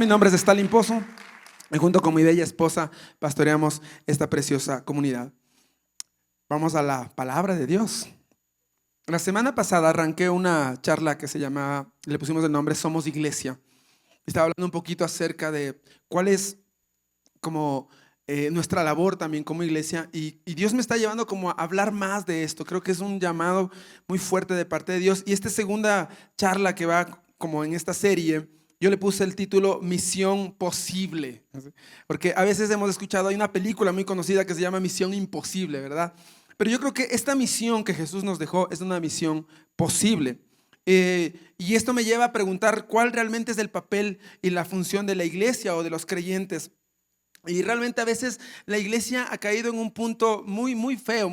Mi nombre es Stalin Pozo y junto con mi bella esposa pastoreamos esta preciosa comunidad. Vamos a la palabra de Dios. La semana pasada arranqué una charla que se llamaba, le pusimos el nombre Somos Iglesia. Estaba hablando un poquito acerca de cuál es como nuestra labor también como iglesia y Dios me está llevando como a hablar más de esto. Creo que es un llamado muy fuerte de parte de Dios y esta segunda charla que va como en esta serie, yo le puse el título Misión Posible, porque a veces hemos escuchado, hay una película muy conocida que se llama Misión Imposible, ¿verdad? Pero yo creo que esta misión que Jesús nos dejó es una misión posible. Y esto me lleva a preguntar cuál realmente es el papel y la función de la iglesia o de los creyentes. Y realmente a veces la iglesia ha caído en un punto muy feo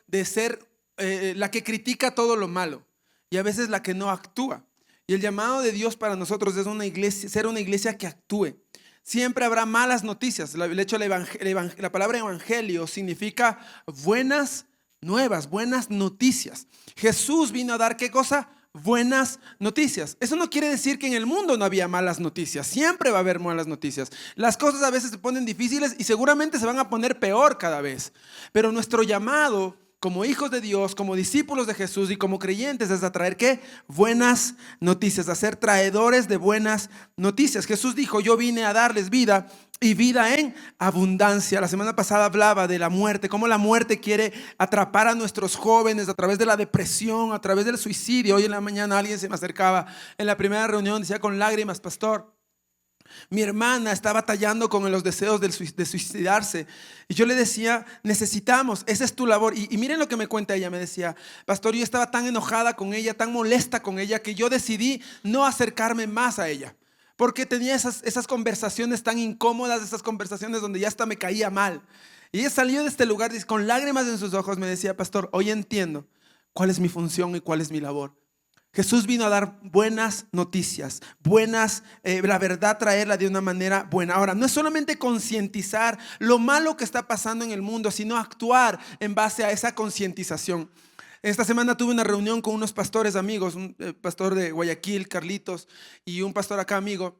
de ser la que critica todo lo malo y a veces la que no actúa. Y el llamado de Dios para nosotros es una iglesia, ser una iglesia que actúe. Siempre habrá malas noticias. De hecho, la palabra evangelio significa buenas nuevas, buenas noticias. Jesús vino a dar ¿qué cosa? Buenas noticias. Eso no quiere decir que en el mundo no había malas noticias. Siempre va a haber malas noticias. Las cosas a veces se ponen difíciles y seguramente se van a poner peor cada vez. Pero nuestro llamado como hijos de Dios, como discípulos de Jesús y como creyentes es a traer ¿qué? Buenas noticias, a ser traidores de buenas noticias. Jesús dijo, yo vine a darles vida y vida en abundancia. La semana pasada hablaba de la muerte, cómo la muerte quiere atrapar a nuestros jóvenes a través de la depresión, a través del suicidio. Hoy en la mañana alguien se me acercaba en la primera reunión, decía con lágrimas, pastor, mi hermana está batallando con los deseos de suicidarse. Y yo le decía, necesitamos, esa es tu labor. Y miren lo que me cuenta ella, me decía, pastor, yo estaba tan enojada con ella, tan molesta con ella, que yo decidí no acercarme más a ella. Porque tenía esas conversaciones tan incómodas, esas conversaciones donde ya hasta me caía mal. Y ella salió de este lugar con lágrimas en sus ojos, me decía, pastor, hoy entiendo cuál es mi función y cuál es mi labor. Jesús vino a dar buenas noticias, la verdad traerla de una manera buena. Ahora, no es solamente concientizar lo malo que está pasando en el mundo, sino actuar en base a esa concientización. Esta semana tuve una reunión con unos pastores amigos, un pastor de Guayaquil, Carlitos, y un pastor acá amigo,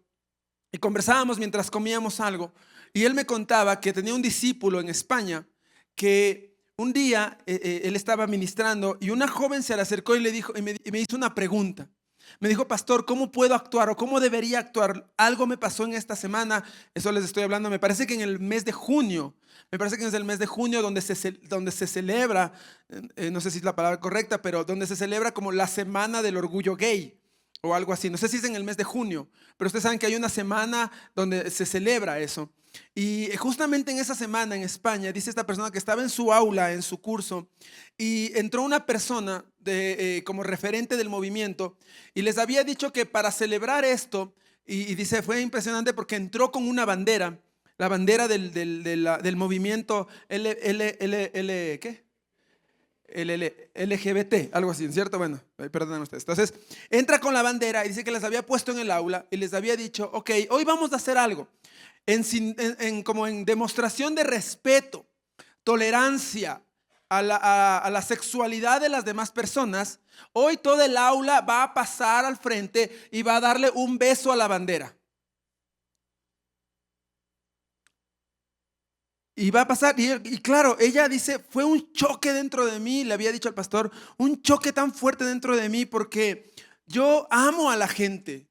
y conversábamos mientras comíamos algo, y él me contaba que tenía un discípulo en España que un día él estaba ministrando y una joven se le acercó y le dijo y me hizo una pregunta. Me dijo, pastor, ¿cómo puedo actuar o cómo debería actuar? Algo me pasó en esta semana, eso les estoy hablando, me parece que en el mes de junio, donde se celebra, no sé si es la palabra correcta, pero donde se celebra como la semana del orgullo gay o algo así. No sé si es en el mes de junio, pero ustedes saben que hay una semana donde se celebra eso. Y justamente en esa semana en España, dice esta persona que estaba en su aula, en su curso, y entró una persona como referente del movimiento y les había dicho que para celebrar esto, y dice, fue impresionante porque entró con una bandera, la bandera del movimiento ¿qué? LGBT, algo así, ¿cierto? Bueno, perdonen ustedes. Entonces, entra con la bandera y dice que les había puesto en el aula y les había dicho, ok, hoy vamos a hacer algo. Como en demostración de respeto, tolerancia a la sexualidad de las demás personas, hoy todo el aula va a pasar al frente y va a darle un beso a la bandera. Y va a pasar, y claro, ella dice, fue un choque dentro de mí, le había dicho al pastor, un choque tan fuerte dentro de mí porque yo amo a la gente.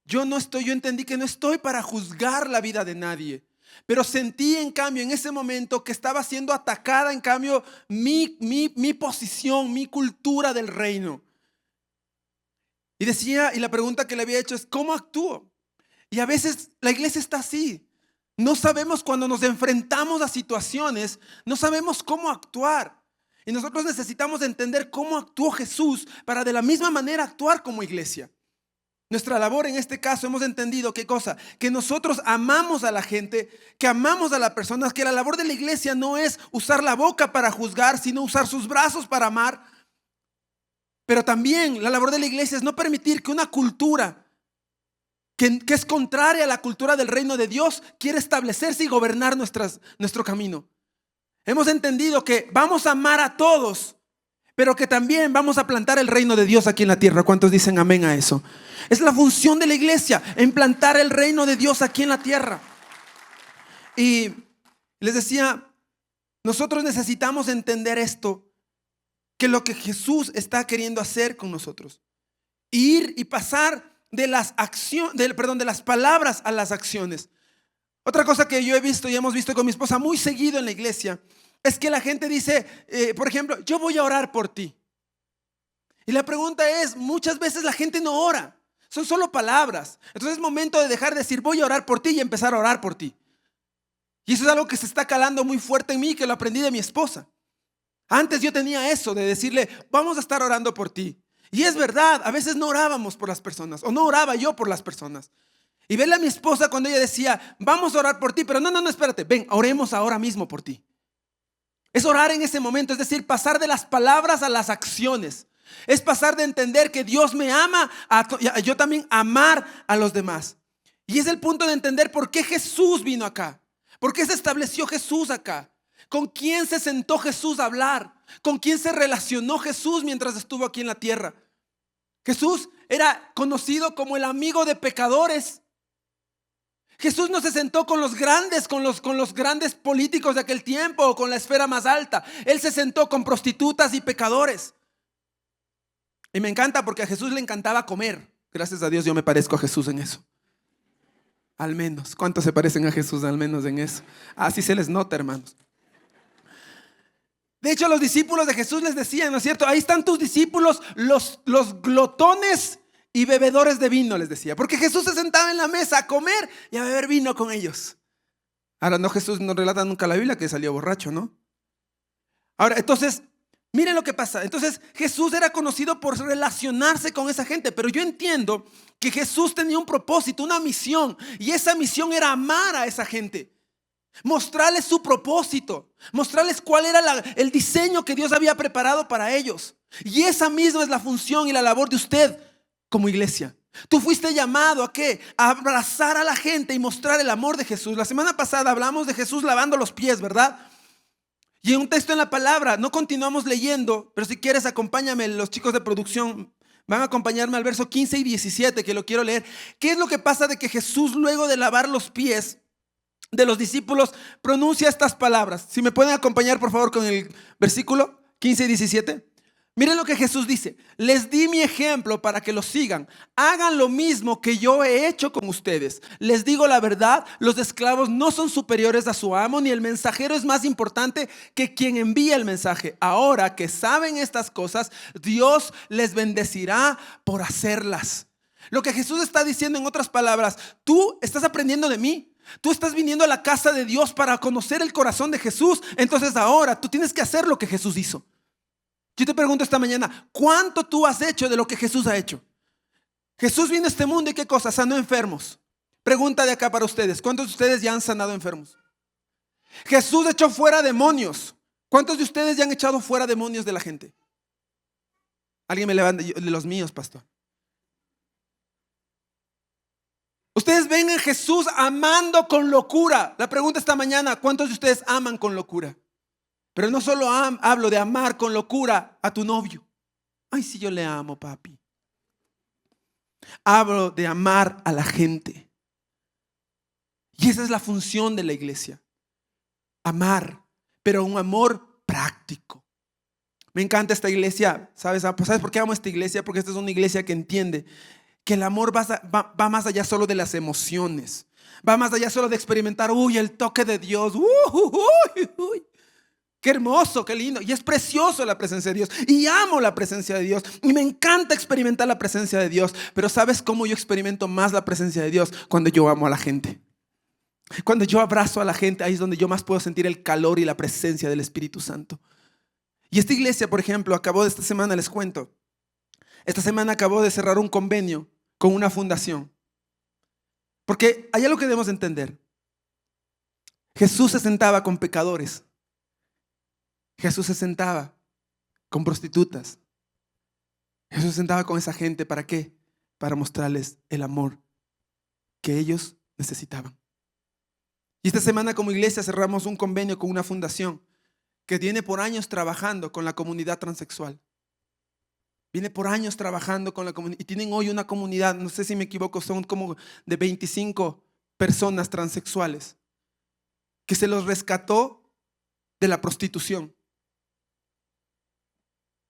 Yo entendí que no estoy para juzgar la vida de nadie, pero sentí en cambio en ese momento que estaba siendo atacada en cambio mi posición, mi cultura del reino. Y decía, y la pregunta que le había hecho es, ¿cómo actúo? Y a veces la iglesia está así. No sabemos cuando nos enfrentamos a situaciones, no sabemos cómo actuar. Y nosotros necesitamos entender cómo actuó Jesús para de la misma manera actuar como iglesia. Nuestra labor en este caso hemos entendido ¿qué cosa? Que nosotros amamos a la gente, que amamos a las personas, que la labor de la iglesia no es usar la boca para juzgar, sino usar sus brazos para amar. Pero también la labor de la iglesia es no permitir que una cultura que es contraria a la cultura del reino de Dios quiera establecerse y gobernar nuestro camino. Hemos entendido que vamos a amar a todos, pero que también vamos a plantar el reino de Dios aquí en la tierra. ¿Cuántos dicen amén a eso? Es la función de la iglesia, en plantar el reino de Dios aquí en la tierra. Y les decía, nosotros necesitamos entender esto, que lo que Jesús está queriendo hacer con nosotros, ir y pasar de las palabras a las acciones. Otra cosa que yo he visto y hemos visto con mi esposa muy seguido en la iglesia es que la gente dice, por ejemplo, yo voy a orar por ti. Y la pregunta es, muchas veces la gente no ora, son solo palabras. Entonces es momento de dejar de decir voy a orar por ti y empezar a orar por ti. Y eso es algo que se está calando muy fuerte en mí, que lo aprendí de mi esposa. Antes yo tenía eso de decirle, vamos a estar orando por ti. Y es verdad, a veces no orábamos por las personas, o no oraba yo por las personas. Y verle a mi esposa cuando ella decía, vamos a orar por ti, pero no, espérate, ven, oremos ahora mismo por ti. Es orar en ese momento, es decir, pasar de las palabras a las acciones. Es pasar de entender que Dios me ama a yo también amar a los demás. Y es el punto de entender por qué Jesús vino acá. ¿Por qué se estableció Jesús acá? ¿Con quién se sentó Jesús a hablar? ¿Con quién se relacionó Jesús mientras estuvo aquí en la tierra? Jesús era conocido como el amigo de pecadores. Jesús no se sentó con los grandes, con los grandes políticos de aquel tiempo o con la esfera más alta. Él se sentó con prostitutas y pecadores. Y me encanta porque a Jesús le encantaba comer. Gracias a Dios yo me parezco a Jesús en eso. Al menos. ¿Cuántos se parecen a Jesús al menos en eso? Así se les nota, hermanos. De hecho, los discípulos de Jesús les decían, ¿no es cierto? Ahí están tus discípulos, los glotones y bebedores de vino, les decía. Porque Jesús se sentaba en la mesa a comer y a beber vino con ellos. Ahora no, Jesús no relata nunca en la Biblia que salió borracho, ¿no? Ahora, entonces, miren lo que pasa. Entonces, Jesús era conocido por relacionarse con esa gente. Pero yo entiendo que Jesús tenía un propósito, una misión. Y esa misión era amar a esa gente. Mostrarles su propósito, mostrarles cuál era el diseño que Dios había preparado para ellos. Y esa misma es la función y la labor de usted como iglesia. Tú fuiste llamado ¿a qué? A abrazar a la gente y mostrar el amor de Jesús. La semana pasada hablamos de Jesús lavando los pies, ¿verdad? Y en un texto en la palabra, no continuamos leyendo, pero si quieres acompáñame, los chicos de producción van a acompañarme al verso 15 y 17 que lo quiero leer. ¿Qué es lo que pasa de que Jesús, luego de lavar los pies de los discípulos, pronuncia estas palabras? Si me pueden acompañar por favor con el versículo 15 y 17. Miren lo que Jesús dice: les di mi ejemplo para que lo sigan. Hagan lo mismo que yo he hecho con ustedes. Les digo la verdad, los esclavos no son superiores a su amo, ni el mensajero es más importante que quien envía el mensaje. Ahora que saben estas cosas, Dios les bendecirá por hacerlas. Lo que Jesús está diciendo, en otras palabras, tú estás aprendiendo de mí. Tú estás viniendo a la casa de Dios para conocer el corazón de Jesús. Entonces ahora tú tienes que hacer lo que Jesús hizo. Yo te pregunto esta mañana, ¿cuánto tú has hecho de lo que Jesús ha hecho? Jesús vino a este mundo y ¿qué cosa? Sanó enfermos. Pregunta de acá para ustedes, ¿cuántos de ustedes ya han sanado enfermos? Jesús echó fuera demonios. ¿Cuántos de ustedes ya han echado fuera demonios de la gente? Alguien me levanta, de los míos, pastor. Ustedes ven a Jesús amando con locura. La pregunta esta mañana, ¿cuántos de ustedes aman con locura? Pero no solo hablo de amar con locura a tu novio. Ay, sí, yo le amo, papi. Hablo de amar a la gente. Y esa es la función de la iglesia. Amar, pero un amor práctico. Me encanta esta iglesia. ¿Sabes por qué amo esta iglesia? Porque esta es una iglesia que entiende que el amor va más allá solo de las emociones. Va más allá solo de experimentar, el toque de Dios. Qué hermoso, qué lindo. Y es precioso la presencia de Dios. Y amo la presencia de Dios. Y me encanta experimentar la presencia de Dios. Pero ¿sabes cómo yo experimento más la presencia de Dios? Cuando yo amo a la gente. Cuando yo abrazo a la gente, ahí es donde yo más puedo sentir el calor y la presencia del Espíritu Santo. Y esta iglesia, por ejemplo, acabó de esta semana, les cuento. Esta semana acabó de cerrar un convenio con una fundación. Porque hay algo que debemos entender. Jesús se sentaba con pecadores. Jesús se sentaba con prostitutas. Jesús se sentaba con esa gente. ¿Para qué? Para mostrarles el amor que ellos necesitaban. Y esta semana como iglesia cerramos un convenio con una fundación que tiene por años trabajando con la comunidad transexual. Viene por años trabajando con la comunidad y tienen hoy una comunidad, no sé si me equivoco, son como de 25 personas transexuales que se los rescató de la prostitución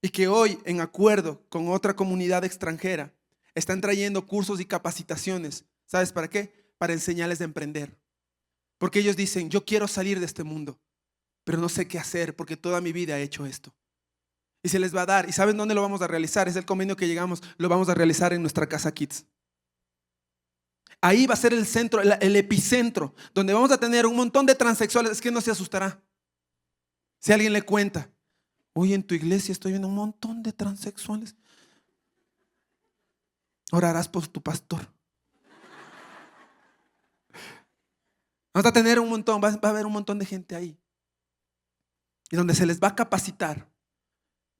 y que hoy, en acuerdo con otra comunidad extranjera, están trayendo cursos y capacitaciones. ¿Sabes para qué? Para enseñarles a emprender. Porque ellos dicen, yo quiero salir de este mundo, pero no sé qué hacer porque toda mi vida he hecho esto. Y se les va a dar. ¿Y saben dónde lo vamos a realizar? Es el convenio que llegamos, lo vamos a realizar en nuestra casa Kids. Ahí va a ser el centro, el epicentro, donde vamos a tener un montón de transexuales. Es que no se asustará si alguien le cuenta, hoy en tu iglesia estoy viendo un montón de transexuales. Orarás por tu pastor. Vamos a tener un montón, va a haber un montón de gente ahí. Y donde se les va a capacitar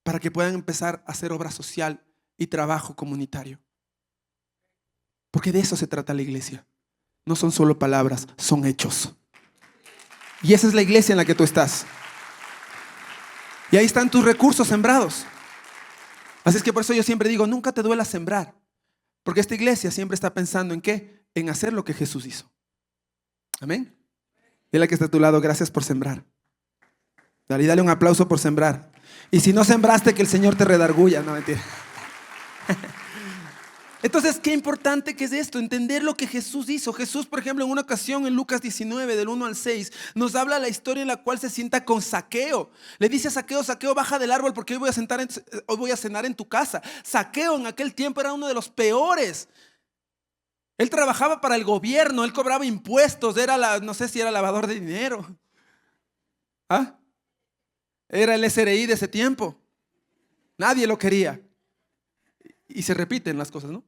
para que puedan empezar a hacer obra social y trabajo comunitario. Porque de eso se trata la iglesia. No son solo palabras, son hechos. Y esa es la iglesia en la que tú estás. Y ahí están tus recursos sembrados. Así es que por eso yo siempre digo, nunca te duela sembrar. Porque esta iglesia siempre está pensando en qué, en hacer lo que Jesús hizo. Amén. Dile que está a tu lado, gracias por sembrar. Dale un aplauso por sembrar. Y si no sembraste, que el Señor te redarguya. No, mentira. Entonces, qué importante que es esto, entender lo que Jesús hizo. Jesús, por ejemplo, en una ocasión en Lucas 19, del 1 al 6, nos habla la historia en la cual se sienta con Zaqueo. Le dice a Zaqueo, Zaqueo, baja del árbol porque hoy voy a cenar en tu casa. Zaqueo en aquel tiempo era uno de los peores. Él trabajaba para el gobierno, él cobraba impuestos, no sé si era lavador de dinero. ¿Ah? Era el SRI de ese tiempo. Nadie lo quería. Y se repiten las cosas, ¿no?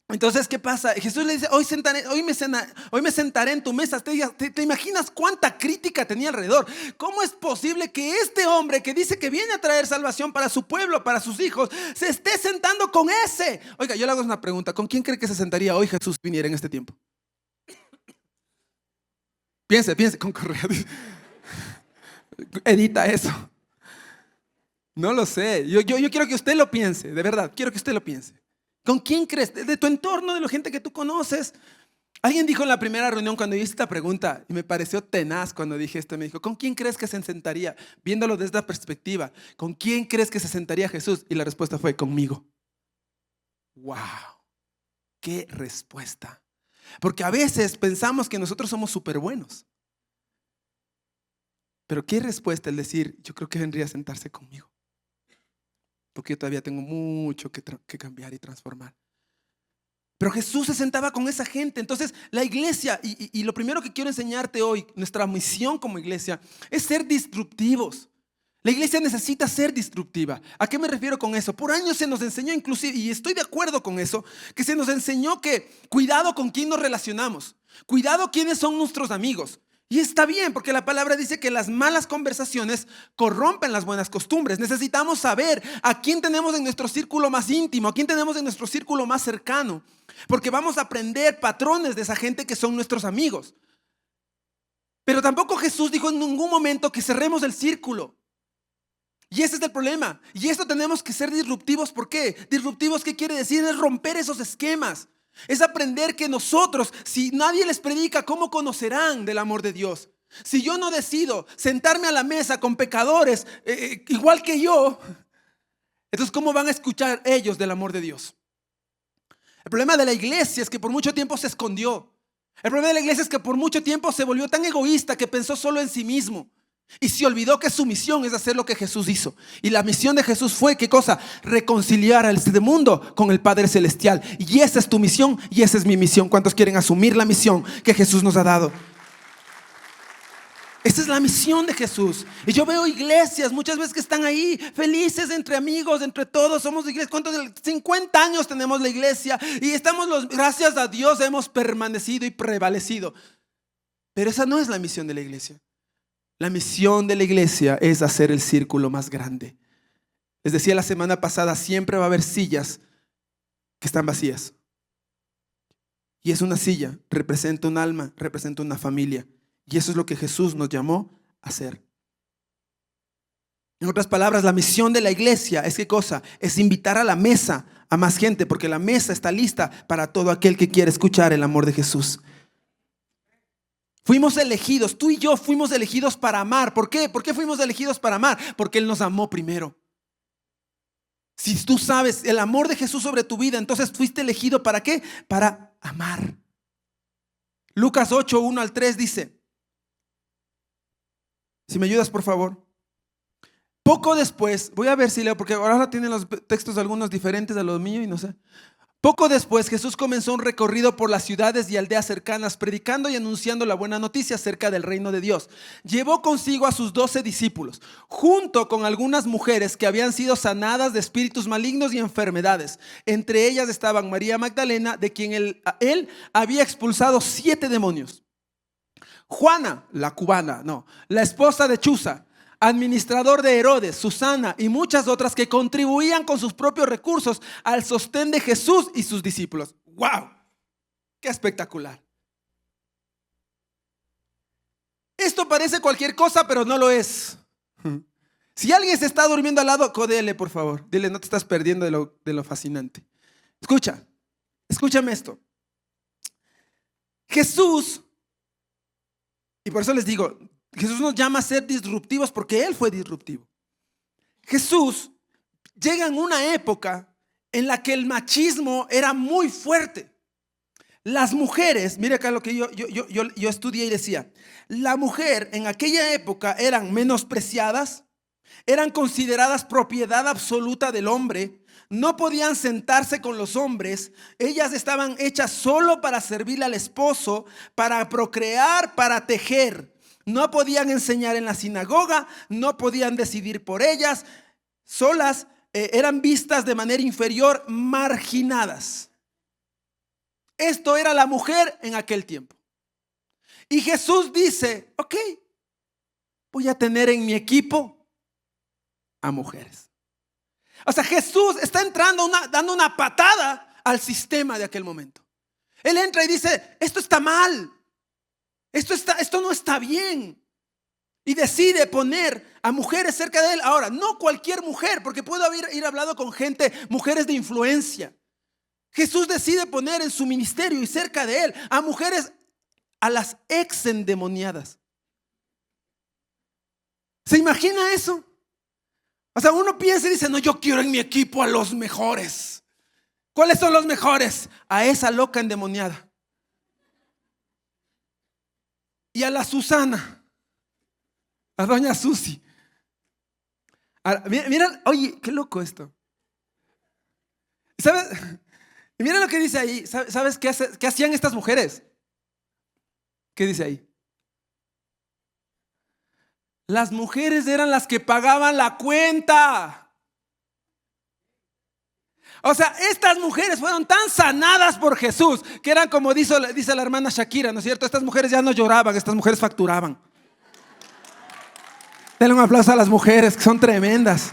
Entonces, ¿qué pasa? Jesús le dice, hoy me sentaré en tu mesa. ¿Te imaginas cuánta crítica tenía alrededor? ¿Cómo es posible que este hombre que dice que viene a traer salvación para su pueblo, para sus hijos, se esté sentando con ese? Oiga, yo le hago una pregunta. ¿Con quién cree que se sentaría hoy Jesús si viniera en este tiempo? Piense, con Correa. Edita eso. No lo sé. Yo quiero que usted lo piense, de verdad. Quiero que usted lo piense. ¿Con quién crees? De tu entorno, de la gente que tú conoces. Alguien dijo en la primera reunión cuando hice esta pregunta, y me pareció tenaz cuando dije esto, me dijo, ¿con quién crees que se sentaría? Viéndolo desde esta perspectiva, ¿con quién crees que se sentaría Jesús? Y la respuesta fue, conmigo. ¡Wow! ¡Qué respuesta! Porque a veces pensamos que nosotros somos súper buenos. Pero qué respuesta el decir, yo creo que vendría a sentarse conmigo. Porque yo todavía tengo mucho que cambiar y transformar. Pero Jesús se sentaba con esa gente. Entonces la iglesia, y lo primero que quiero enseñarte hoy, nuestra misión como iglesia, es ser disruptivos. La iglesia necesita ser disruptiva. ¿A qué me refiero con eso? Por años se nos enseñó inclusive, y estoy de acuerdo con eso, que se nos enseñó que cuidado con quién nos relacionamos, cuidado quiénes son nuestros amigos. Y está bien, porque la palabra dice que las malas conversaciones corrompen las buenas costumbres. Necesitamos saber a quién tenemos en nuestro círculo más íntimo, a quién tenemos en nuestro círculo más cercano, porque vamos a aprender patrones de esa gente que son nuestros amigos. Pero tampoco Jesús dijo en ningún momento que cerremos el círculo. Y ese es el problema. Y esto tenemos que ser disruptivos. ¿Por qué? Disruptivos, ¿qué quiere decir? Es romper esos esquemas. Es aprender que nosotros, si nadie les predica, ¿cómo conocerán del amor de Dios? Si yo no decido sentarme a la mesa con pecadores igual que yo, entonces ¿cómo van a escuchar ellos del amor de Dios? El problema de la iglesia es que por mucho tiempo se escondió. El problema de la iglesia es que por mucho tiempo se volvió tan egoísta que pensó solo en sí mismo. Y se olvidó que su misión es hacer lo que Jesús hizo. Y la misión de Jesús fue, ¿qué cosa? Reconciliar a este mundo con el Padre Celestial. Y esa es tu misión y esa es mi misión. ¿Cuántos quieren asumir la misión que Jesús nos ha dado? Esa es la misión de Jesús. Y yo veo iglesias muchas veces que están ahí felices entre amigos, entre todos. Somos iglesias, ¿cuántos? 50 años tenemos la iglesia y gracias a Dios hemos permanecido y prevalecido. Pero esa no es la misión de la iglesia. La misión de la iglesia es hacer el círculo más grande. Les decía la semana pasada, siempre va a haber sillas que están vacías. Y es una silla, representa un alma, representa una familia. Y eso es lo que Jesús nos llamó a hacer. En otras palabras, la misión de la iglesia es ¿qué cosa? Es invitar a la mesa a más gente, porque la mesa está lista para todo aquel que quiere escuchar el amor de Jesús. Fuimos elegidos, tú y yo fuimos elegidos para amar. ¿Por qué? ¿Por qué fuimos elegidos para amar? Porque Él nos amó primero. Si tú sabes el amor de Jesús sobre tu vida, entonces fuiste elegido ¿para qué? Para amar. Lucas 8, 1 al 3 dice, si me ayudas por favor. Poco después, voy a ver si leo, porque ahora tienen los textos algunos diferentes a los míos y no sé. Poco después Jesús comenzó un recorrido por las ciudades y aldeas cercanas, predicando y anunciando la buena noticia acerca del reino de Dios. Llevó consigo a sus 12 discípulos, junto con algunas mujeres que habían sido sanadas de espíritus malignos y enfermedades. Entre ellas estaban María Magdalena, de quien él había expulsado 7 demonios. Juana, la cubana, no, la esposa de Chuza, administrador de Herodes, Susana y muchas otras que contribuían con sus propios recursos al sostén de Jesús y sus discípulos. ¡Wow! ¡Qué espectacular! Esto parece cualquier cosa, pero no lo es. Si alguien se está durmiendo al lado, códele, por favor. Dile, no te estás perdiendo de lo fascinante. Escúchame esto. Jesús, y por eso les digo, Jesús nos llama a ser disruptivos porque Él fue disruptivo. Jesús llega en una época en la que el machismo era muy fuerte. Las mujeres, mire acá lo que yo estudié y decía, la mujer en aquella época eran menospreciadas, eran consideradas propiedad absoluta del hombre, no podían sentarse con los hombres, ellas estaban hechas solo para servirle al esposo, para procrear, para tejer. No podían enseñar en la sinagoga, no podían decidir por ellas, solas, eran vistas de manera inferior, marginadas. Esto era la mujer en aquel tiempo. Y Jesús dice, ok, voy a tener en mi equipo a mujeres. O sea, Jesús está entrando, dando una patada al sistema de aquel momento. Él entra y dice, esto está mal. Esto no está bien. Y decide poner a mujeres cerca de él. Ahora, no cualquier mujer, porque puedo ir hablado con gente, mujeres de influencia. Jesús decide poner en su ministerio y cerca de él a mujeres, a las ex endemoniadas. ¿Se imagina eso? O sea, uno piensa y dice, no, yo quiero en mi equipo a los mejores. ¿Cuáles son los mejores? A esa loca endemoniada. Y a la Susana, a doña Susi. Mira, oye, qué loco esto. ¿Sabes? Mira lo que dice ahí. ¿Sabes qué hacían estas mujeres? ¿Qué dice ahí? Las mujeres eran las que pagaban la cuenta. O sea, estas mujeres fueron tan sanadas por Jesús que eran como dice la hermana Shakira, ¿no es cierto? Estas mujeres ya no lloraban, estas mujeres facturaban. Denle un aplauso a las mujeres que son tremendas.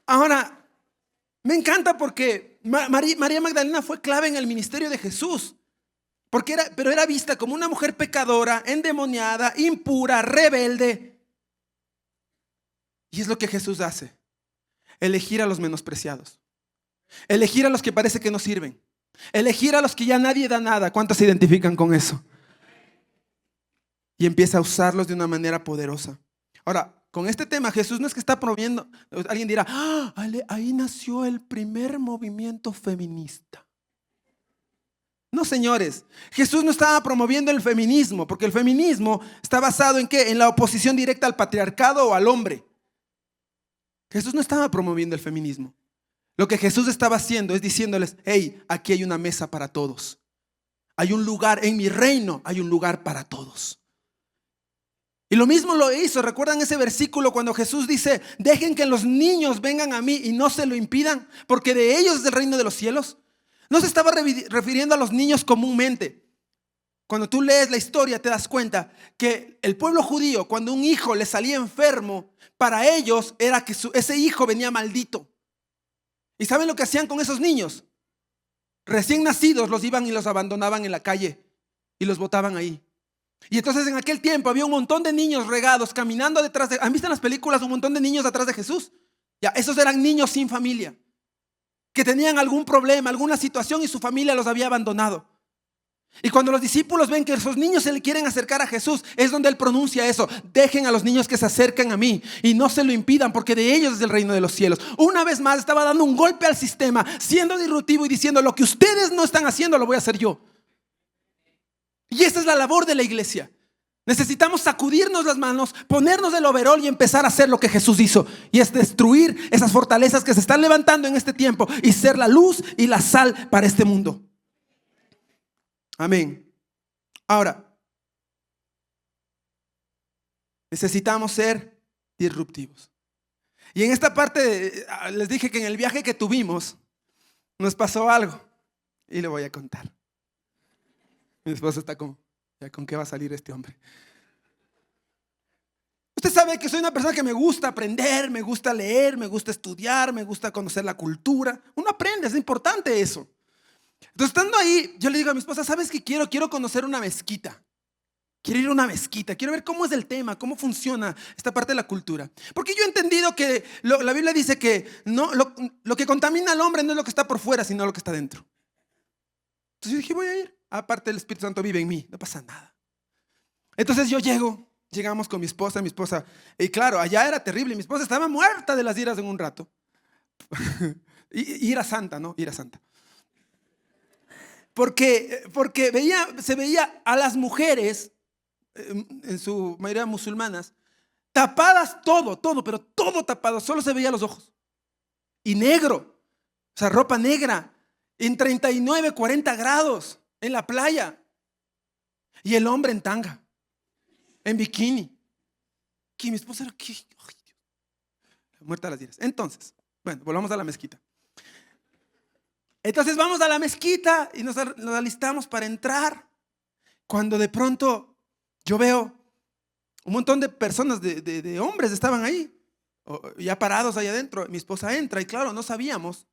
Ahora, me encanta porque María Magdalena fue clave en el ministerio de Jesús. Pero era vista como una mujer pecadora, endemoniada, impura, rebelde. Y es lo que Jesús hace. Elegir a los menospreciados. Elegir a los que parece que no sirven. Elegir a los que ya nadie da nada. ¿Cuántos se identifican con eso? Y empieza a usarlos de una manera poderosa. Ahora, con este tema, Jesús no es que está promoviendo. Alguien dirá, ahí nació el primer movimiento feminista. No, señores, Jesús no estaba promoviendo el feminismo, porque el feminismo está basado ¿en qué? En la oposición directa al patriarcado o al hombre. Jesús no estaba promoviendo el feminismo. Lo que Jesús estaba haciendo es diciéndoles, hey, aquí hay una mesa para todos. Hay un lugar en mi reino, hay un lugar para todos. Y lo mismo lo hizo. ¿Recuerdan ese versículo cuando Jesús dice, dejen que los niños vengan a mí y no se lo impidan, porque de ellos es el reino de los cielos? No se estaba refiriendo a los niños comúnmente. Cuando tú lees la historia te das cuenta que el pueblo judío, cuando un hijo le salía enfermo, para ellos era que ese hijo venía maldito. ¿Y saben lo que hacían con esos niños? Recién nacidos los iban y los abandonaban en la calle y los botaban ahí. Y entonces en aquel tiempo había un montón de niños regados caminando detrás de... ¿Han visto en las películas un montón de niños atrás de Jesús? Ya, esos eran niños sin familia, que tenían algún problema, alguna situación y su familia los había abandonado. Y cuando los discípulos ven que esos niños se le quieren acercar a Jesús, es donde Él pronuncia eso: dejen a los niños que se acerquen a mí y no se lo impidan, porque de ellos es el reino de los cielos. Una vez más estaba dando un golpe al sistema, siendo disruptivo y diciendo: lo que ustedes no están haciendo lo voy a hacer yo. Y esa es la labor de la iglesia. Necesitamos sacudirnos las manos, ponernos el overol y empezar a hacer lo que Jesús hizo, y es destruir esas fortalezas que se están levantando en este tiempo y ser la luz y la sal para este mundo. Amén. Ahora, necesitamos ser disruptivos. Y en esta parte les dije que en el viaje que tuvimos nos pasó algo, y le voy a contar. Mi esposa está como: ¿ya con qué va a salir este hombre? Usted sabe que soy una persona que me gusta aprender, me gusta leer, me gusta estudiar, me gusta conocer la cultura. Uno aprende, es importante eso. Entonces, estando ahí, yo le digo a mi esposa: ¿sabes qué quiero? Quiero conocer una mezquita. Quiero ir a una mezquita, quiero ver cómo es el tema, cómo funciona esta parte de la cultura. Porque yo he entendido que la Biblia dice que no, lo que contamina al hombre no es lo que está por fuera, sino lo que está dentro. Entonces yo dije: voy a ir. Aparte, el Espíritu Santo vive en mí, no pasa nada. Entonces llegamos con mi esposa, y claro, allá era terrible. Mi esposa estaba muerta de las iras en un rato. Ira santa, ¿no? Ira santa. Porque se veía a las mujeres, en su mayoría musulmanas, tapadas todo, pero todo tapado, solo se veía los ojos. Y negro, o sea, ropa negra, en 39, 40 grados, en la playa. Y el hombre en tanga, en bikini. Que mi esposa era aquí, muerta de las iras. Entonces, bueno, volvamos a la mezquita. Entonces vamos a la mezquita y nos alistamos para entrar, cuando de pronto yo veo un montón de personas, de hombres estaban ahí, ya parados ahí adentro. Mi esposa entra y claro, no sabíamos.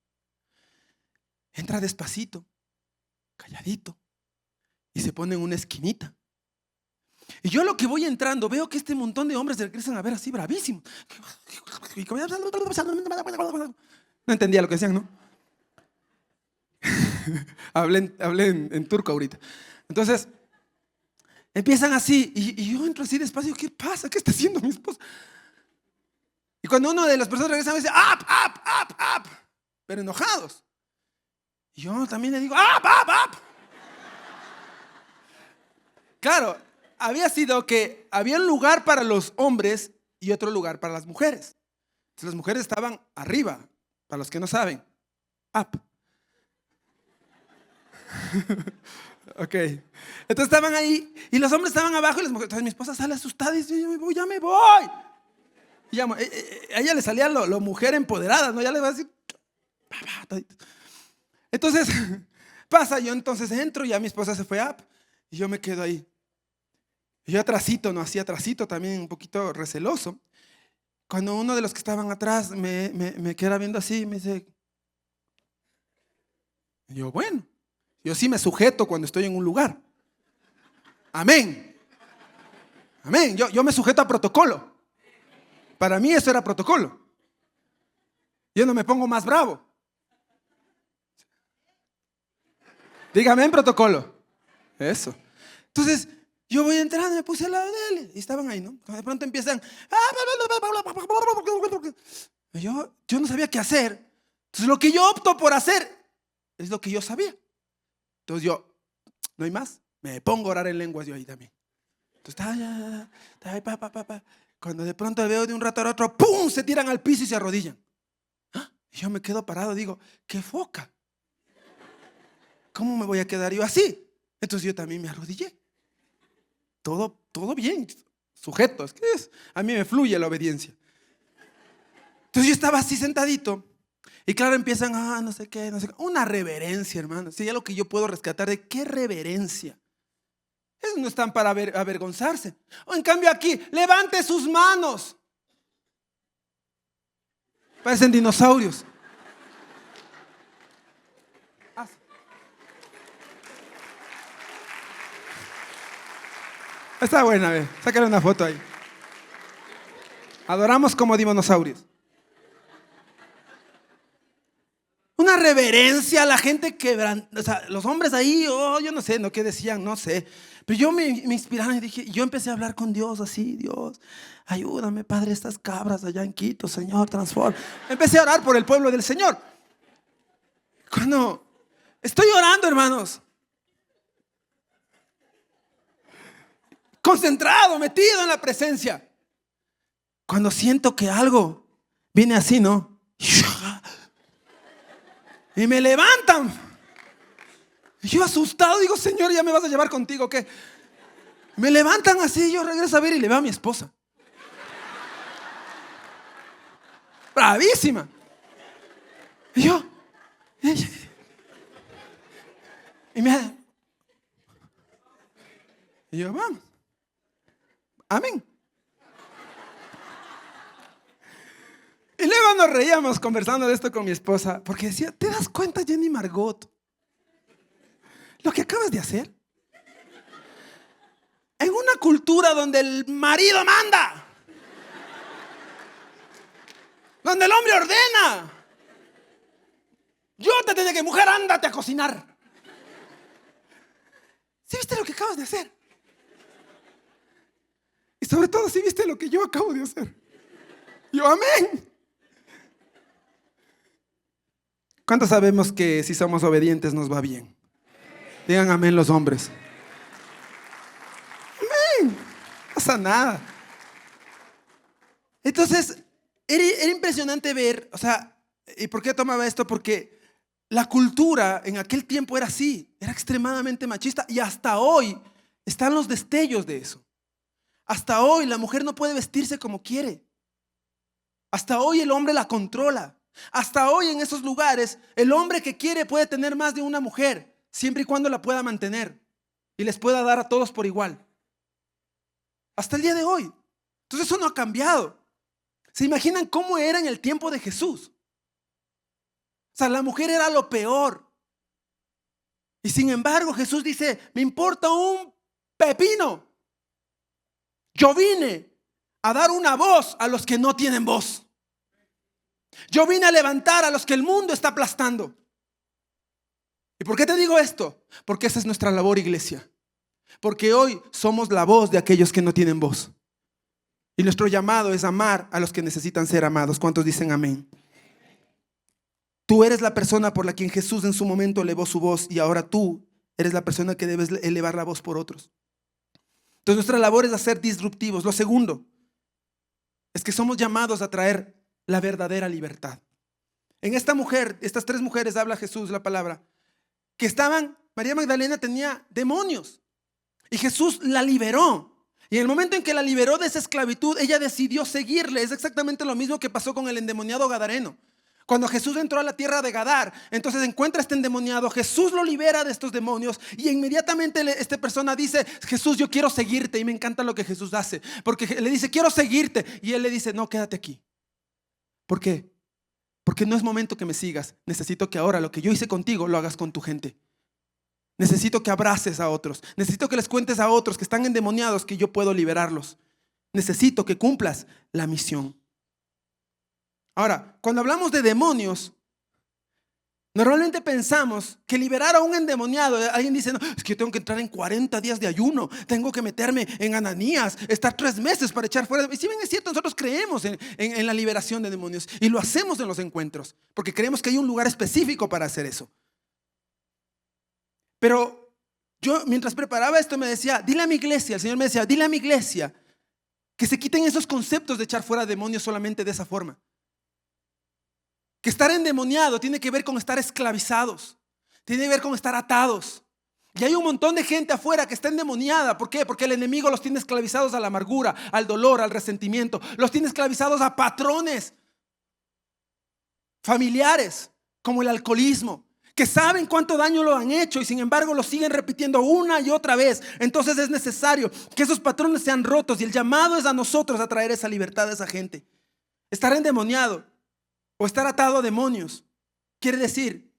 Entra despacito, calladito, y se pone en una esquinita. Y yo, a lo que voy entrando, veo que este montón de hombres se regresan a ver así bravísimos. No entendía lo que decían, ¿no? hablé en turco ahorita. Entonces empiezan así, y yo entro así despacio. ¿Qué pasa? ¿Qué está haciendo mi esposa? Y cuando uno de las personas regresa, me dice: up, up, up, up, pero enojados. Y yo también le digo: up, up, up. Claro, había sido que había un lugar para los hombres y otro lugar para las mujeres. Entonces las mujeres estaban arriba, para los que no saben, up. Ok, entonces estaban ahí y los hombres estaban abajo y las mujeres. Entonces mi esposa sale asustada y dice: ya me voy. Y a ella le salía lo mujer empoderada, ¿no? Ya le va a decir. Entonces pasa, yo entonces entro y ya mi esposa se fue up y yo me quedo ahí. Y yo atrasito, no hacía atrasito, también un poquito receloso. Cuando uno de los que estaban atrás me queda viendo así y me dice: y yo, bueno, yo sí me sujeto cuando estoy en un lugar. Amén. Amén. Yo me sujeto a protocolo. Para mí eso era protocolo. Yo no me pongo más bravo. Dígame en protocolo. Eso. Entonces yo voy entrando y me puse al lado de él. Y estaban ahí, ¿no? De pronto empiezan. Yo no sabía qué hacer. Entonces lo que yo opto por hacer es lo que yo sabía. Entonces yo, no hay más, me pongo a orar en lenguas yo ahí también. Entonces, cuando de pronto veo de un rato a otro, ¡pum!, se tiran al piso y se arrodillan. Y yo me quedo parado, digo: ¡qué foca! ¿Cómo me voy a quedar yo así? Entonces yo también me arrodillé. Todo bien, sujeto, es que a mí me fluye la obediencia. Entonces yo estaba así sentadito. Y claro, empiezan, no sé qué. Una reverencia, hermano. Si hay algo que yo puedo rescatar de qué reverencia. Esos no están para avergonzarse. O en cambio aquí, levante sus manos. Parecen dinosaurios. Está buena, a ver, sácale una foto ahí. Adoramos como dinosaurios. Una reverencia a la gente o sea, los hombres ahí, yo no sé, no qué decían, no sé. Pero yo me inspiraron y dije, yo empecé a hablar con Dios así, Dios, ayúdame, Padre, estas cabras allá en Quito, Señor, transforma. Empecé a orar por el pueblo del Señor. Cuando estoy orando, hermanos, concentrado, metido en la presencia, cuando siento que algo viene así, ¿no? Y me levantan. Y yo asustado digo, Señor, ¿ya me vas a llevar contigo o qué? Me levantan así, yo regreso a ver y le veo a mi esposa. Bravísima. Y yo, y yo, vamos. Amén. Y luego nos reíamos conversando de esto con mi esposa, porque decía, ¿te das cuenta, Jenny Margot, lo que acabas de hacer? En una cultura donde el marido manda, donde el hombre ordena, yo te tengo que, mujer, ándate a cocinar. ¿Sí viste lo que acabas de hacer? Y sobre todo, ¿sí viste lo que yo acabo de hacer? Yo, amén. ¿Cuántos sabemos que si somos obedientes nos va bien? Digan amén los hombres. Amén. No pasa nada. Entonces, era impresionante ver, o sea, ¿y por qué tomaba esto? Porque la cultura en aquel tiempo era así, era extremadamente machista y hasta hoy están los destellos de eso. Hasta hoy la mujer no puede vestirse como quiere. Hasta hoy el hombre la controla. Hasta hoy en esos lugares el hombre que quiere puede tener más de una mujer, siempre y cuando la pueda mantener y les pueda dar a todos por igual. Hasta el día de hoy. Entonces eso no ha cambiado. ¿Se imaginan cómo era en el tiempo de Jesús? O sea, la mujer era lo peor. Y sin embargo Jesús dice, me importa un pepino. Yo vine a dar una voz a los que no tienen voz. Yo vine a levantar a los que el mundo está aplastando. ¿Y por qué te digo esto? Porque esa es nuestra labor, iglesia. Porque hoy somos la voz de aquellos que no tienen voz. Y nuestro llamado es amar a los que necesitan ser amados. ¿Cuántos dicen amén? Tú eres la persona por la quien Jesús en su momento elevó su voz y ahora tú eres la persona que debes elevar la voz por otros. Entonces nuestra labor es ser disruptivos. Lo segundo es que somos llamados a traer la verdadera libertad. En estas tres mujeres habla Jesús la palabra, que María Magdalena tenía demonios y Jesús la liberó. Y en el momento en que la liberó de esa esclavitud, ella decidió seguirle. Es exactamente lo mismo que pasó con el endemoniado gadareno. Cuando Jesús entró a la tierra de Gadar, entonces encuentra a este endemoniado, Jesús lo libera de estos demonios y inmediatamente esta persona dice, Jesús, yo quiero seguirte. Y me encanta lo que Jesús hace, porque le dice, quiero seguirte. Y él le dice, no, quédate aquí. ¿Por qué? Porque no es momento que me sigas. Necesito que ahora lo que yo hice contigo lo hagas con tu gente. Necesito que abraces a otros. Necesito que les cuentes a otros que están endemoniados que yo puedo liberarlos. Necesito que cumplas la misión. Ahora, cuando hablamos de demonios, normalmente pensamos que liberar a un endemoniado, alguien dice, no, es que yo tengo que entrar en 40 días de ayuno, tengo que meterme en Ananías, estar 3 meses para echar fuera. Y si bien es cierto, nosotros creemos en la liberación de demonios y lo hacemos en los encuentros, porque creemos que hay un lugar específico para hacer eso. Pero yo mientras preparaba esto me decía, dile a mi iglesia, el Señor me decía, dile a mi iglesia que se quiten esos conceptos de echar fuera demonios solamente de esa forma. Que estar endemoniado tiene que ver con estar esclavizados, tiene que ver con estar atados. Y hay un montón de gente afuera que está endemoniada. ¿Por qué? Porque el enemigo los tiene esclavizados a la amargura, al dolor, al resentimiento. Los tiene esclavizados a patrones familiares, como el alcoholismo, que saben cuánto daño lo han hecho y sin embargo lo siguen repitiendo una y otra vez. Entonces es necesario que esos patrones sean rotos y el llamado es a nosotros a traer esa libertad a esa gente. Estar endemoniado o estar atado a demonios quiere decir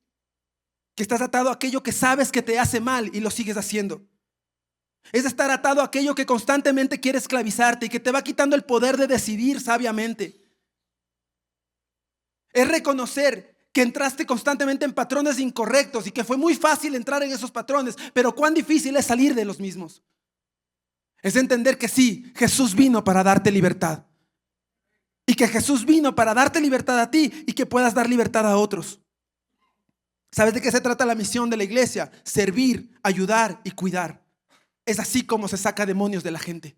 que estás atado a aquello que sabes que te hace mal y lo sigues haciendo. Es estar atado a aquello que constantemente quiere esclavizarte y que te va quitando el poder de decidir sabiamente. Es reconocer que entraste constantemente en patrones incorrectos y que fue muy fácil entrar en esos patrones, pero cuán difícil es salir de los mismos. Es entender que sí, Jesús vino para darte libertad. Y que Jesús vino para darte libertad a ti y que puedas dar libertad a otros. ¿Sabes de qué se trata la misión de la iglesia? Servir, ayudar y cuidar. Es así como se saca demonios de la gente.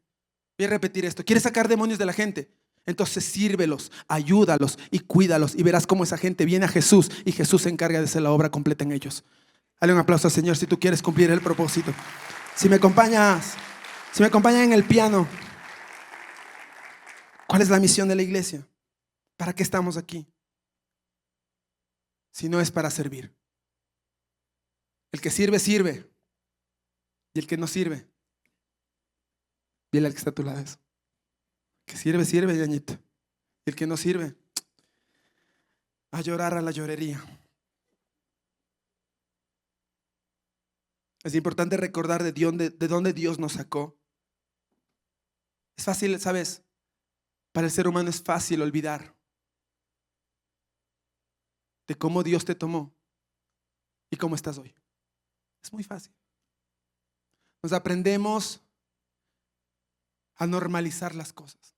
Voy a repetir esto. ¿Quieres sacar demonios de la gente? Entonces sírvelos, ayúdalos y cuídalos y verás cómo esa gente viene a Jesús y Jesús se encarga de hacer la obra completa en ellos. Dale un aplauso al Señor si tú quieres cumplir el propósito. Si me acompañan en el piano. ¿Cuál es la misión de la iglesia? ¿Para qué estamos aquí? Si no es para servir. El que sirve, sirve. Y el que no sirve, dile al que está a tu lado eso. El que sirve, sirve, Yañito. Y el que no sirve, a llorar a la llorería. Es importante recordar de dónde Dios nos sacó. Es fácil, ¿sabes? Para el ser humano es fácil olvidar de cómo Dios te tomó y cómo estás hoy. Es muy fácil. Nos aprendemos a normalizar las cosas.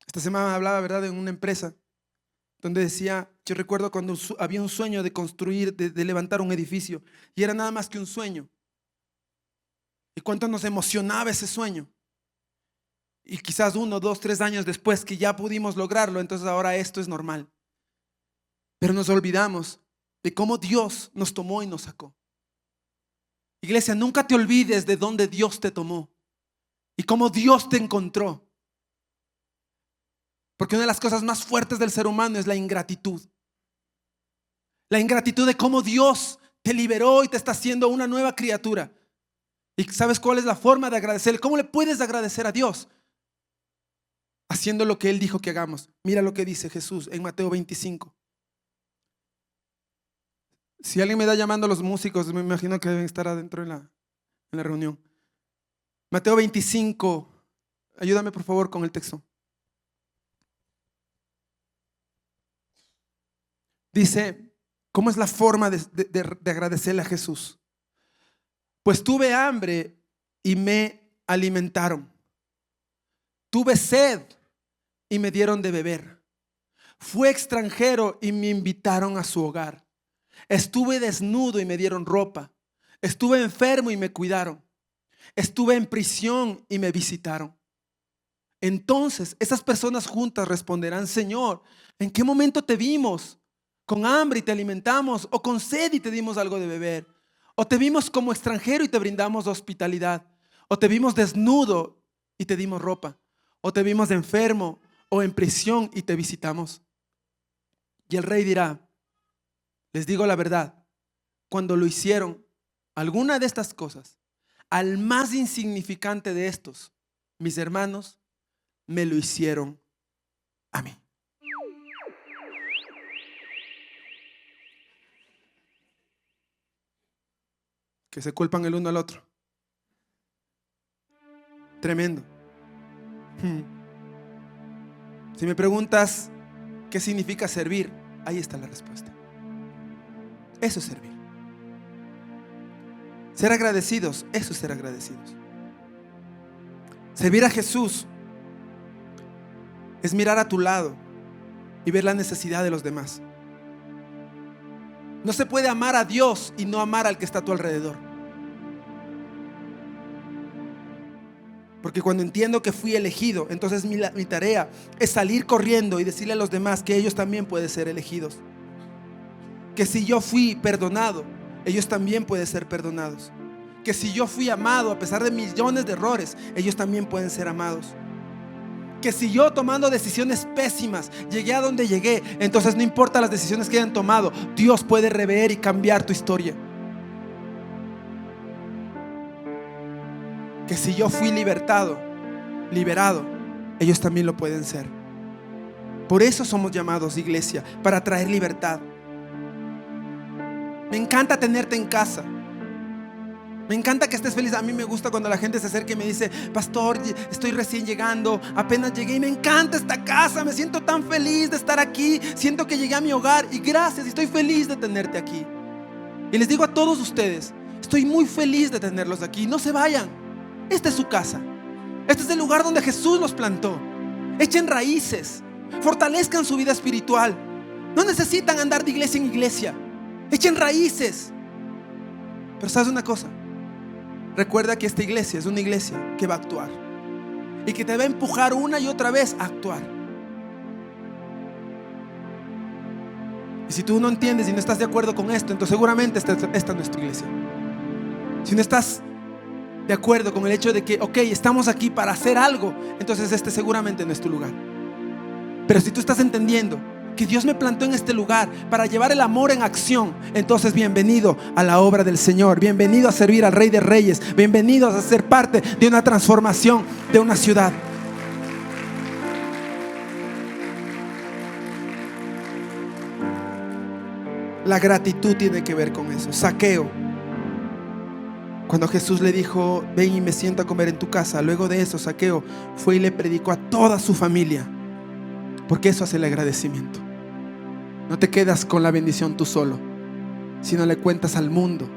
Esta semana hablaba, ¿verdad?, en una empresa donde decía, yo recuerdo cuando había un sueño de construir, de levantar un edificio y era nada más que un sueño. Y cuánto nos emocionaba ese sueño. Y quizás 1, 2, 3 años después que ya pudimos lograrlo, entonces ahora esto es normal. Pero nos olvidamos de cómo Dios nos tomó y nos sacó. Iglesia, nunca te olvides de dónde Dios te tomó y cómo Dios te encontró. Porque una de las cosas más fuertes del ser humano es la ingratitud. La ingratitud de cómo Dios te liberó y te está haciendo una nueva criatura. ¿Y sabes cuál es la forma de agradecer? ¿Cómo le puedes agradecer a Dios? Haciendo lo que Él dijo que hagamos. Mira lo que dice Jesús en Mateo 25. Si alguien me da llamando a los músicos, me imagino que deben estar adentro en la reunión. Mateo 25. Ayúdame por favor con el texto. Dice, ¿cómo es la forma de agradecerle a Jesús? Pues tuve hambre y me alimentaron. Tuve sed y me dieron de beber. Fui extranjero y me invitaron a su hogar. Estuve desnudo y me dieron ropa. Estuve enfermo y me cuidaron. Estuve en prisión y me visitaron. Entonces esas personas juntas responderán, Señor, ¿en qué momento te vimos con hambre y te alimentamos? ¿O con sed y te dimos algo de beber? ¿O te vimos como extranjero y te brindamos hospitalidad? ¿O te vimos desnudo y te dimos ropa? ¿O te vimos enfermo o en prisión y te visitamos? Y el rey dirá, les digo la verdad, cuando lo hicieron alguna de estas cosas, al más insignificante de estos, mis hermanos, me lo hicieron a mí. Que se culpan el uno al otro. Tremendo. Si me preguntas qué significa servir, ahí está la respuesta. Eso es servir. Ser agradecidos, eso es ser agradecidos. Servir a Jesús es mirar a tu lado y ver la necesidad de los demás. No se puede amar a Dios y no amar al que está a tu alrededor. Porque cuando entiendo que fui elegido, entonces mi tarea es salir corriendo y decirle a los demás que ellos también pueden ser elegidos. Que si yo fui perdonado, ellos también pueden ser perdonados. Que si yo fui amado a pesar de millones de errores, ellos también pueden ser amados. Que si yo tomando decisiones pésimas llegué a donde llegué, entonces no importa las decisiones que hayan tomado, Dios puede rever y cambiar tu historia. Que si yo fui liberado, ellos también lo pueden ser. Por eso somos llamados, iglesia, para traer libertad. Me encanta tenerte en casa. Me encanta que estés feliz. A mí me gusta cuando la gente se acerca y me dice: pastor, estoy recién llegando, apenas llegué y me encanta esta casa, me siento tan feliz de estar aquí, siento que llegué a mi hogar y gracias, estoy feliz de tenerte aquí. Y les digo a todos ustedes, estoy muy feliz de tenerlos aquí. No se vayan, esta es su casa, este es el lugar donde Jesús los plantó. Echen raíces, fortalezcan su vida espiritual. No necesitan andar de iglesia en iglesia, echen raíces. Pero ¿sabes una cosa? Recuerda que esta iglesia es una iglesia que va a actuar y que te va a empujar una y otra vez a actuar. Y si tú no entiendes y no estás de acuerdo con esto, entonces seguramente esta no es tu iglesia. Si no estás de acuerdo con el hecho de que, ok, estamos aquí para hacer algo, entonces este seguramente no es tu lugar. Pero si tú estás entendiendo que Dios me plantó en este lugar para llevar el amor en acción, entonces bienvenido a la obra del Señor, bienvenido a servir al Rey de Reyes, bienvenidos a ser parte de una transformación de una ciudad. La gratitud tiene que ver con eso. Zaqueo, cuando Jesús le dijo: ven y me siento a comer en tu casa, luego de eso Zaqueo fue y le predicó a toda su familia, porque eso hace el agradecimiento. No te quedas con la bendición tú solo, sino le cuentas al mundo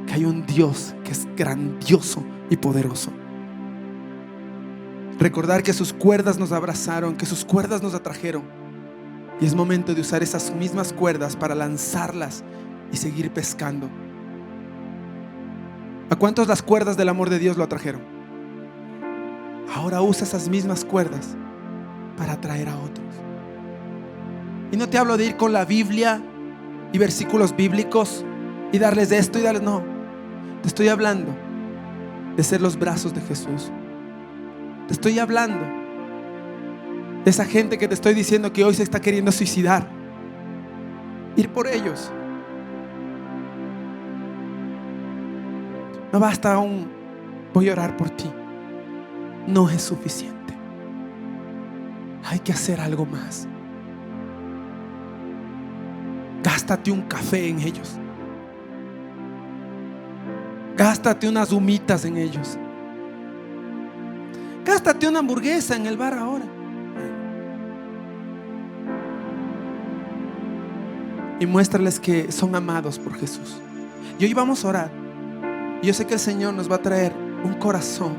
que hay un Dios que es grandioso y poderoso. Recordar que sus cuerdas nos abrazaron, que sus cuerdas nos atrajeron, y es momento de usar esas mismas cuerdas para lanzarlas y seguir pescando. ¿A cuántos las cuerdas del amor de Dios lo atrajeron? Ahora usa esas mismas cuerdas para atraer a otros. Y no te hablo de ir con la Biblia y versículos bíblicos y darles esto y darles, no. Te estoy hablando de ser los brazos de Jesús. Te estoy hablando de esa gente que te estoy diciendo que hoy se está queriendo suicidar. Ir por ellos. No basta aún, voy a orar por ti. No es suficiente. Hay que hacer algo más. Gástate un café en ellos. Gástate unas humitas en ellos. Gástate una hamburguesa en el bar ahora. Y muéstrales que son amados por Jesús. Y hoy vamos a orar. Y yo sé que el Señor nos va a traer un corazón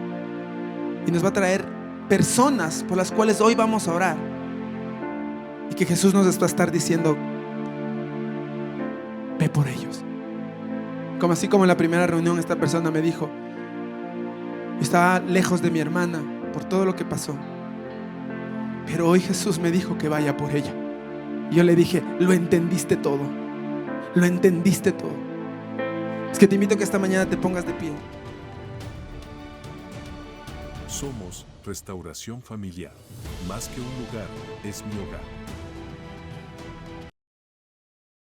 y nos va a traer personas por las cuales hoy vamos a orar. Y que Jesús nos va a estar diciendo: ve por ellos. Como así como en la primera reunión esta persona me dijo: yo estaba lejos de mi hermana por todo lo que pasó, pero hoy Jesús me dijo que vaya por ella. Y yo le dije: lo entendiste todo. Lo entendiste todo. Es que te invito a que esta mañana te pongas de pie. Somos Restauración Familiar. Más que un lugar, es mi hogar.